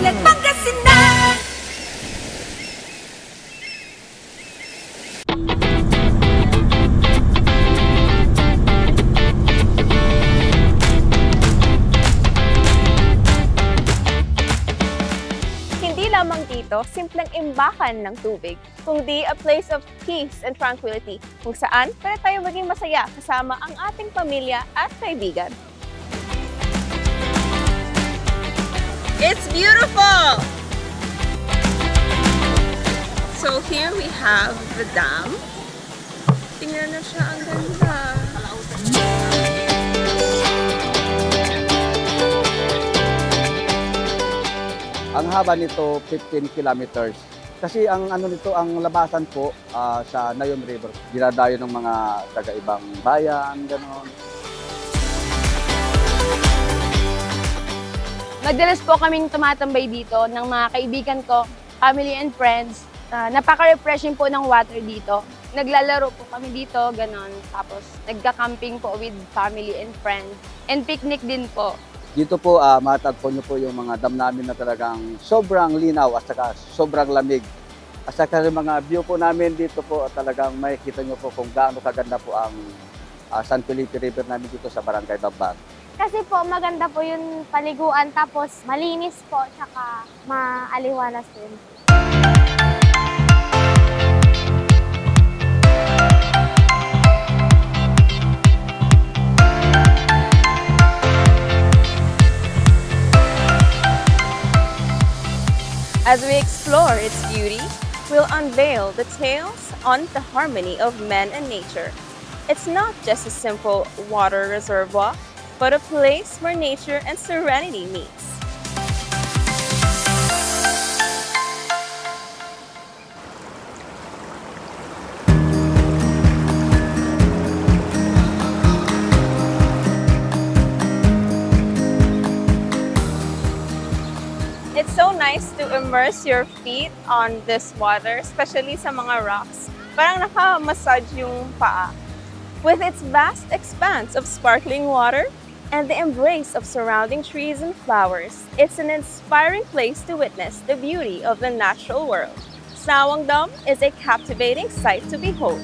Maynila, Pangasinan. Hindi lamang dito simpleng imbakan ng tubig, kundi a place of peace and tranquility kung saan pwede tayo maging masaya kasama ang ating pamilya at kaibigan. It's beautiful! So here we have the dam. Tingnan na siya, ang ganda. Ang haba nito 15 kilometers. Kasi ang ano nito, ang labasan po sa Nayon River. Dinadayo ng mga taga-ibang bayan, gano'n. Madalas po kaming tumatambay dito ng mga kaibigan ko, family and friends. Napaka-refreshing po ng water dito. Naglalaro po kami dito, gano'n. Tapos nagka-camping po with family and friends. And picnic din po. Dito po, matagpo nyo po yung mga dam namin na talagang sobrang linaw at saka sobrang lamig. At saka yung mga view po namin dito po, talagang makikita nyo po kung gaano kaganda po ang San Felipe River namin dito sa Barangay Bagbag. Kasi po maganda po yung paliguan, tapos malinis po, tsaka maaliwalas din. As we explore its beauty, we'll unveil the tales on the harmony of man and nature. It's not just a simple water reservoir, but a place where nature and serenity meets. It's so nice to immerse your feet on this water, especially sa mga rocks. Parang naka-massage yung paa. With its vast expanse of sparkling water and the embrace of surrounding trees and flowers, it's an inspiring place to witness the beauty of the natural world. Sawang Dam is a captivating sight to behold.